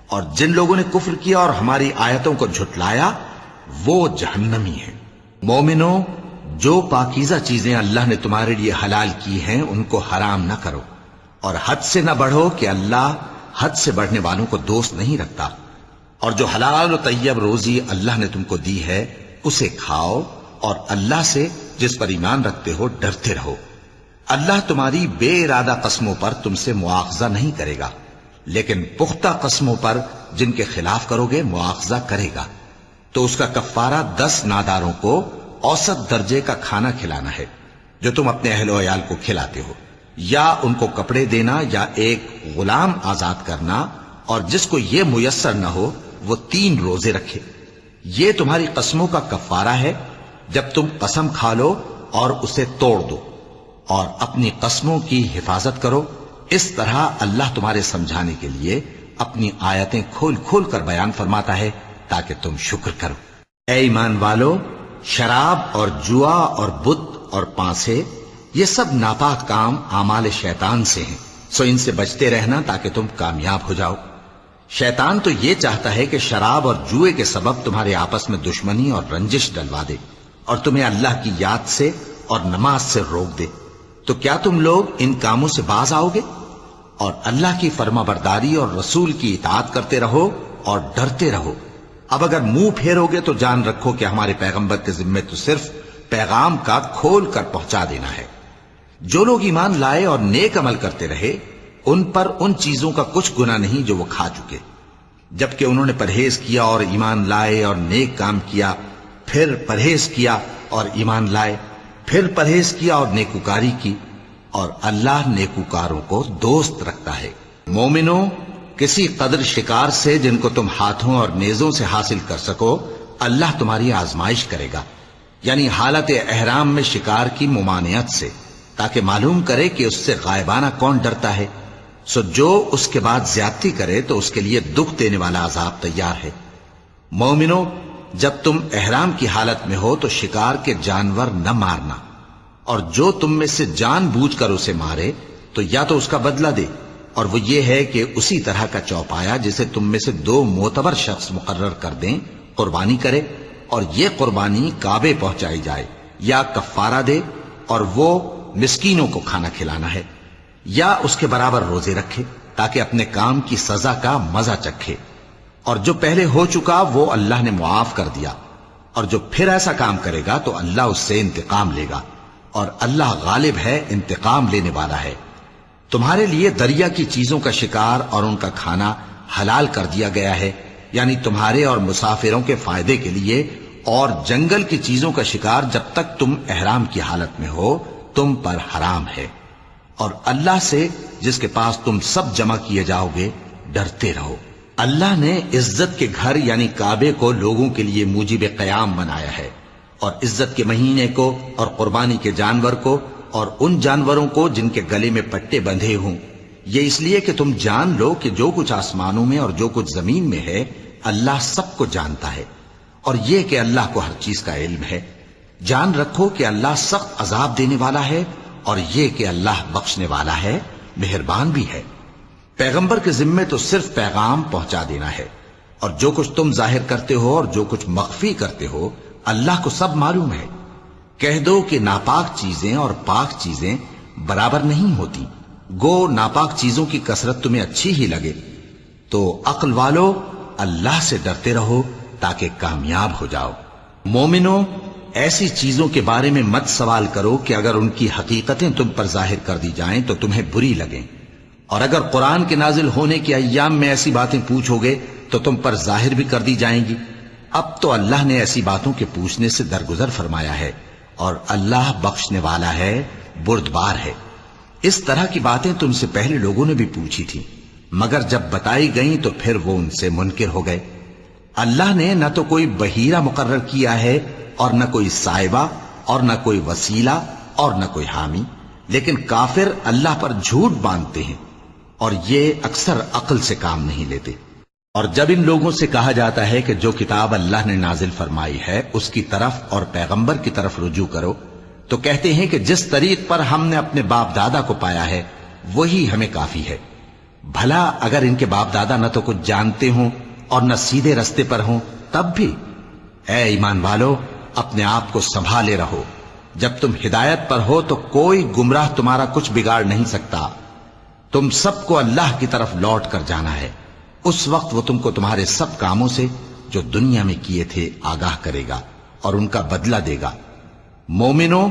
اور جن لوگوں نے کفر کیا اور ہماری آیتوں کو جھٹلایا وہ جہنمی ہیں۔ مومنوں جو پاکیزہ چیزیں اللہ نے تمہارے لیے حلال کی ہیں ان کو حرام نہ کرو، اور حد سے نہ بڑھو کہ اللہ حد سے بڑھنے والوں کو دوست نہیں رکھتا، اور جو حلال و طیب روزی اللہ نے تم کو دی ہے اسے کھاؤ، اور اللہ سے جس پر ایمان رکھتے ہو ڈرتے رہو۔ اللہ تمہاری بے ارادہ قسموں پر تم سے مواخذہ نہیں کرے گا، لیکن پختہ قسموں پر جن کے خلاف کرو گے مواخذہ کرے گا، تو اس کا کفارہ 10 ناداروں کو اوسط درجے کا کھانا کھلانا ہے جو تم اپنے اہل و عیال کو کھلاتے ہو، یا ان کو کپڑے دینا یا ایک غلام آزاد کرنا، اور جس کو یہ میسر نہ ہو وہ 3 روزے رکھے۔ یہ تمہاری قسموں کا کفارہ ہے جب تم قسم کھا لو اور اسے توڑ دو، اور اپنی قسموں کی حفاظت کرو۔ اس طرح اللہ تمہارے سمجھانے کے لیے اپنی آیتیں کھول کھول کر بیان فرماتا ہے تاکہ تم شکر کرو۔ اے ایمان والو، شراب اور جوا اور بت اور پانسے یہ سب ناپاک کام اعمال شیطان سے ہیں، سو ان سے بچتے رہنا تاکہ تم کامیاب ہو جاؤ۔ شیطان تو یہ چاہتا ہے کہ شراب اور جوئے کے سبب تمہارے آپس میں دشمنی اور رنجش ڈلوا دے، اور تمہیں اللہ کی یاد سے اور نماز سے روک دے۔ تو کیا تم لوگ ان کاموں سے باز آؤ گے؟ اور اللہ کی فرما برداری اور رسول کی اطاعت کرتے رہو اور ڈرتے رہو۔ اب اگر منہ پھیرو گے تو جان رکھو کہ ہمارے پیغمبر کے ذمے تو صرف پیغام کا کھول کر پہنچا دینا ہے۔ جو لوگ ایمان لائے اور نیک عمل کرتے رہے ان پر ان چیزوں کا کچھ گناہ نہیں جو وہ کھا چکے، جبکہ انہوں نے پرہیز کیا اور ایمان لائے اور نیک کام کیا، پھر پرہیز کیا اور ایمان لائے، پھر پرہیز کیا اور نیکوکاری کی، اور اللہ نیکوکاروں کو دوست رکھتا ہے۔ مومنوں، کسی قدر شکار سے جن کو تم ہاتھوں اور نیزوں سے حاصل کر سکو اللہ تمہاری آزمائش کرے گا، یعنی حالت احرام میں شکار کی ممانعت سے، تاکہ معلوم کرے کہ اس سے غائبانہ کون ڈرتا ہے۔ سو جو اس کے بعد زیادتی کرے تو اس کے لیے دکھ دینے والا عذاب تیار ہے۔ مومنوں، جب تم احرام کی حالت میں ہو تو شکار کے جانور نہ مارنا، اور جو تم میں سے جان بوجھ کر اسے مارے تو یا تو اس کا بدلہ دے، اور وہ یہ ہے کہ اسی طرح کا چوپایا جسے تم میں سے 2 معتبر شخص مقرر کر دیں قربانی کرے، اور یہ قربانی کعبے پہنچائی جائے، یا کفارہ دے اور وہ مسکینوں کو کھانا کھلانا ہے، یا اس کے برابر روزے رکھے تاکہ اپنے کام کی سزا کا مزہ چکھے، اور جو پہلے ہو چکا وہ اللہ نے معاف کر دیا، اور جو پھر ایسا کام کرے گا تو اللہ اس سے انتقام لے گا، اور اللہ غالب ہے، انتقام لینے والا ہے۔ تمہارے لیے دریا کی چیزوں کا شکار اور ان کا کھانا حلال کر دیا گیا ہے، یعنی تمہارے اور مسافروں کے فائدے کے لیے، اور جنگل کی چیزوں کا شکار جب تک تم احرام کی حالت میں ہو تم پر حرام ہے۔ اور اللہ سے جس کے پاس تم سب جمع کیے جاؤ گے ڈرتے رہو۔ اللہ نے عزت کے گھر یعنی کعبے کو لوگوں کے لیے موجب قیام بنایا ہے، اور عزت کے مہینے کو اور قربانی کے جانور کو اور ان جانوروں کو جن کے گلے میں پٹے بندھے ہوں، یہ اس لیے کہ تم جان لو کہ جو کچھ آسمانوں میں اور جو کچھ زمین میں ہے اللہ سب کو جانتا ہے، اور یہ کہ اللہ کو ہر چیز کا علم ہے۔ جان رکھو کہ اللہ سخت عذاب دینے والا ہے، اور یہ کہ اللہ بخشنے والا ہے، مہربان بھی ہے۔ پیغمبر کے ذمے تو صرف پیغام پہنچا دینا ہے، اور جو کچھ تم ظاہر کرتے ہو اور جو کچھ مخفی کرتے ہو اللہ کو سب معلوم ہے۔ کہہ دو کہ ناپاک چیزیں اور پاک چیزیں برابر نہیں ہوتی، گو ناپاک چیزوں کی کثرت تمہیں اچھی ہی لگے، تو عقل والو اللہ سے ڈرتے رہو تاکہ کامیاب ہو جاؤ۔ مومنو، ایسی چیزوں کے بارے میں مت سوال کرو کہ اگر ان کی حقیقتیں تم پر ظاہر کر دی جائیں تو تمہیں بری لگیں، اور اگر قرآن کے نازل ہونے کے ایام میں ایسی باتیں پوچھو گے تو تم پر ظاہر بھی کر دی جائیں گی۔ اب تو اللہ نے ایسی باتوں کے پوچھنے سے درگزر فرمایا ہے، اور اللہ بخشنے والا ہے، بردبار ہے۔ اس طرح کی باتیں تم سے پہلے لوگوں نے بھی پوچھی تھی، مگر جب بتائی گئیں تو پھر وہ ان سے منکر ہو گئے۔ اللہ نے نہ تو کوئی بحیرہ مقرر کیا ہے اور نہ کوئی سائبہ اور نہ کوئی وسیلہ اور نہ کوئی حامی، لیکن کافر اللہ پر جھوٹ باندھتے ہیں اور یہ اکثر عقل سے کام نہیں لیتے۔ اور جب ان لوگوں سے کہا جاتا ہے کہ جو کتاب اللہ نے نازل فرمائی ہے اس کی طرف اور پیغمبر کی طرف رجوع کرو، تو کہتے ہیں کہ جس طریق پر ہم نے اپنے باپ دادا کو پایا ہے وہی ہمیں کافی ہے۔ بھلا اگر ان کے باپ دادا نہ تو کچھ جانتے ہوں اور نہ سیدھے رستے پر ہوں تب بھی؟ اے ایمان والو، اپنے آپ کو سنبھالے رہو، جب تم ہدایت پر ہو تو کوئی گمراہ تمہارا کچھ بگاڑ نہیں سکتا۔ تم سب کو اللہ کی طرف لوٹ کر جانا ہے، اس وقت وہ تم کو تمہارے سب کاموں سے جو دنیا میں کیے تھے آگاہ کرے گا اور ان کا بدلہ دے گا۔ مومنو،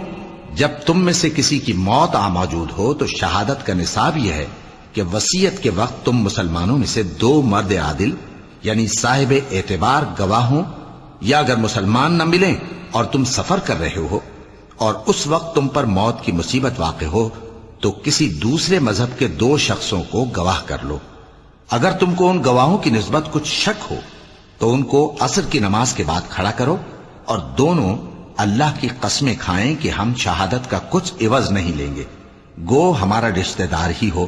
جب تم میں سے کسی کی موت آ موجود ہو تو شہادت کا نصاب یہ ہے کہ وصیت کے وقت تم مسلمانوں میں سے 2 مرد عادل یعنی صاحب اعتبار گواہ ہوں، یا اگر مسلمان نہ ملیں اور تم سفر کر رہے ہو اور اس وقت تم پر موت کی مصیبت واقع ہو تو کسی دوسرے مذہب کے 2 شخصوں کو گواہ کر لو۔ اگر تم کو ان گواہوں کی نسبت کچھ شک ہو تو ان کو عصر کی نماز کے بعد کھڑا کرو، اور دونوں اللہ کی قسمیں کھائیں کہ ہم شہادت کا کچھ عوض نہیں لیں گے، گو ہمارا رشتہ دار ہی ہو،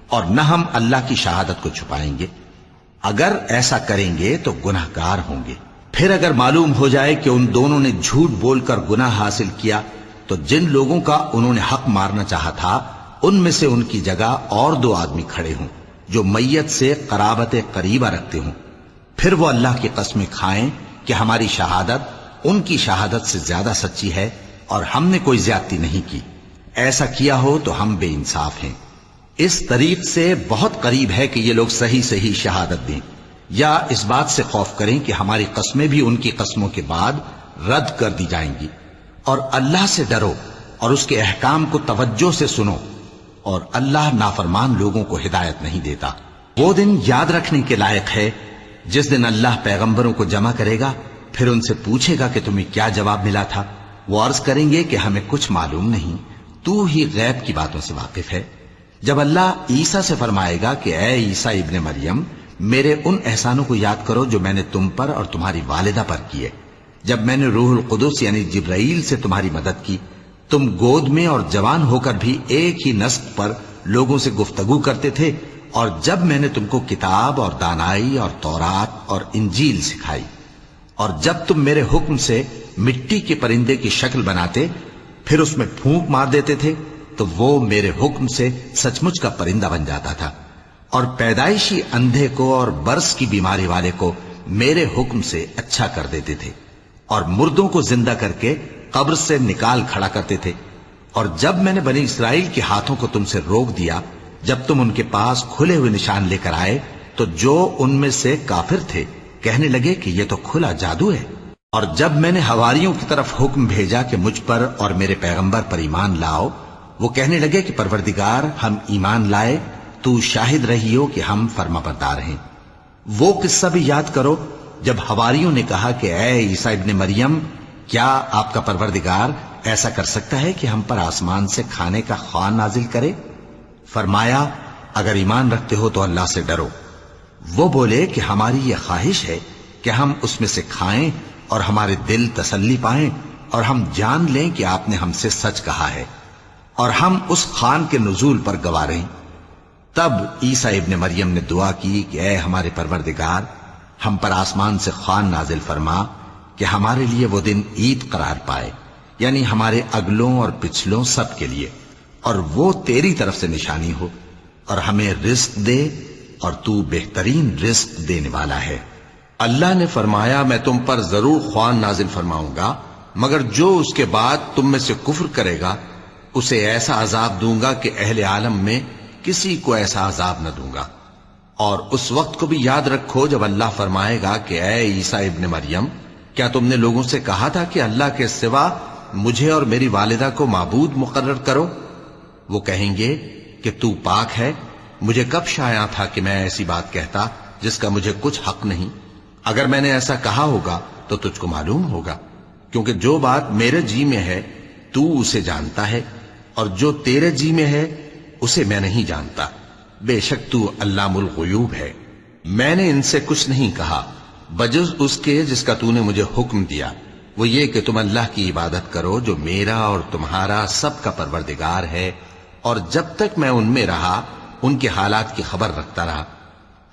اور نہ ہم اللہ کی شہادت کو چھپائیں گے۔ اگر ایسا کریں گے تو گناہ گار ہوں گے۔ پھر اگر معلوم ہو جائے کہ ان دونوں نے جھوٹ بول کر گناہ حاصل کیا تو جن لوگوں کا انہوں نے حق مارنا چاہا تھا ان میں سے ان کی جگہ اور 2 آدمی کھڑے ہوں جو میت سے قرابت قریبہ رکھتے ہوں، پھر وہ اللہ کی قسمیں کھائیں کہ ہماری شہادت ان کی شہادت سے زیادہ سچی ہے اور ہم نے کوئی زیادتی نہیں کی۔ ایسا کیا ہو تو ہم بے انصاف ہیں۔ اس طریق سے بہت قریب ہے کہ یہ لوگ صحیح شہادت دیں، یا اس بات سے خوف کریں کہ ہماری قسمیں بھی ان کی قسموں کے بعد رد کر دی جائیں گی۔ اور اللہ سے ڈرو اور اس کے احکام کو توجہ سے سنو، اور اللہ نافرمان لوگوں کو ہدایت نہیں دیتا۔ وہ دن یاد رکھنے کے لائق ہے جس دن اللہ پیغمبروں کو جمع کرے گا، پھر ان سے پوچھے گا کہ تمہیں کیا جواب ملا تھا۔ وہ عرض کریں گے کہ ہمیں کچھ معلوم نہیں، تو ہی غیب کی باتوں سے واقف ہے۔ جب اللہ عیسیٰ سے فرمائے گا کہ اے عیسیٰ ابن مریم، میرے ان احسانوں کو یاد کرو جو میں نے تم پر اور تمہاری والدہ پر کیے، جب میں نے روح القدس یعنی جبرائیل سے تمہاری مدد کی، تم گود میں اور جوان ہو کر بھی ایک ہی نسق پر لوگوں سے گفتگو کرتے تھے، اور جب میں نے تم کو کتاب اور دانائی اور تورات اور انجیل سکھائی، اور جب تم میرے حکم سے مٹی کے پرندے کی شکل بناتے پھر اس میں پھونک مار دیتے تھے تو وہ میرے حکم سے سچ مچ کا پرندہ بن جاتا تھا، اور پیدائشی اندھے کو اور برس کی بیماری والے کو میرے حکم سے اچھا کر دیتے تھے، اور مردوں کو زندہ کر کے قبر سے نکال کھڑا کرتے تھے۔ اور جب میں نے بنی اسرائیل کے ہاتھوں کو تم سے روک دیا جب تم ان کے پاس کھلے ہوئے نشان لے کر آئے تو جو ان میں سے کافر تھے کہنے لگے کہ یہ تو کھلا جادو ہے۔ اور جب میں نے حواریوں کی طرف حکم بھیجا کہ مجھ پر اور میرے پیغمبر پر ایمان لاؤ وہ کہنے لگے کہ پروردگار ہم ایمان لائے، تو شاہد رہی ہو کہ ہم فرما بردار ہیں۔ وہ قصہ بھی یاد کرو جب حواریوں نے کہا کہ اے عیسیٰ ابن مریم، کیا آپ کا پروردگار ایسا کر سکتا ہے کہ ہم پر آسمان سے کھانے کا خوان نازل کرے؟ فرمایا اگر ایمان رکھتے ہو تو اللہ سے ڈرو۔ وہ بولے کہ ہماری یہ خواہش ہے کہ ہم اس میں سے کھائیں اور ہمارے دل تسلی پائیں اور ہم جان لیں کہ آپ نے ہم سے سچ کہا ہے اور ہم اس خوان کے نزول پر گواہ رہیں۔ تب عیسیٰ ابن مریم نے دعا کی کہ اے ہمارے پروردگار، ہم پر آسمان سے خوان نازل فرما کہ ہمارے لیے وہ دن عید قرار پائے، یعنی ہمارے اگلوں اور پچھلوں سب کے لیے، اور وہ تیری طرف سے نشانی ہو، اور ہمیں رزق دے اور تو بہترین رزق دینے والا ہے۔ اللہ نے فرمایا میں تم پر ضرور خوان نازل فرماؤں گا، مگر جو اس کے بعد تم میں سے کفر کرے گا اسے ایسا عذاب دوں گا کہ اہل عالم میں کسی کو ایسا عذاب نہ دوں گا۔ اور اس وقت کو بھی یاد رکھو جب اللہ فرمائے گا کہ اے عیسیٰ ابن مریم، کیا تم نے لوگوں سے کہا تھا کہ اللہ کے سوا مجھے اور میری والدہ کو معبود مقرر کرو؟ وہ کہیں گے کہ تو پاک ہے، مجھے کب شایع تھا کہ میں ایسی بات کہتا جس کا مجھے کچھ حق نہیں۔ اگر میں نے ایسا کہا ہوگا تو تجھ کو معلوم ہوگا، کیونکہ جو بات میرے جی میں ہے تو اسے جانتا ہے، اور جو تیرے جی میں ہے اسے میں نہیں جانتا۔ بے شک تو علام الغیوب ہے۔ میں نے ان سے کچھ نہیں کہا بجز اس کے جس کا تو نے مجھے حکم دیا، وہ یہ کہ تم اللہ کی عبادت کرو جو میرا اور تمہارا سب کا پروردگار ہے، اور جب تک میں ان میں رہا ان کے حالات کی خبر رکھتا رہا۔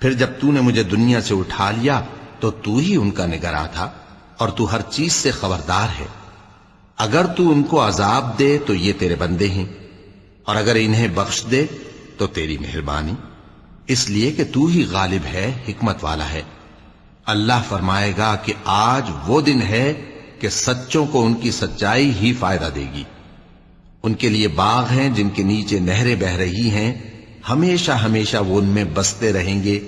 پھر جب تو نے مجھے دنیا سے اٹھا لیا تو تو ہی ان کا نگراں تھا، اور تو ہر چیز سے خبردار ہے۔ اگر تو ان کو عذاب دے تو یہ تیرے بندے ہیں، اور اگر انہیں بخش دے تو تیری مہربانی، اس لیے کہ تو ہی غالب ہے، حکمت والا ہے۔ اللہ فرمائے گا کہ آج وہ دن ہے کہ سچوں کو ان کی سچائی ہی فائدہ دے گی۔ ان کے لیے باغ ہیں جن کے نیچے نہریں بہ رہی ہیں، ہمیشہ ہمیشہ وہ ان میں بستے رہیں گے۔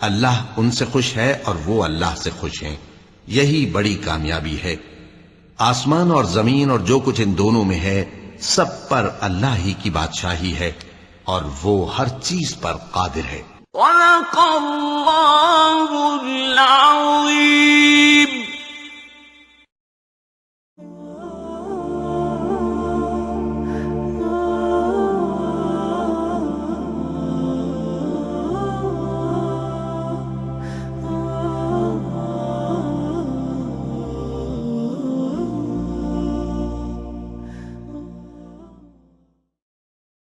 اللہ ان سے خوش ہے اور وہ اللہ سے خوش ہیں، یہی بڑی کامیابی ہے۔ آسمان اور زمین اور جو کچھ ان دونوں میں ہے سب پر اللہ ہی کی بادشاہی ہے، اور وہ ہر چیز پر قادر ہے۔ وَلَقَدْ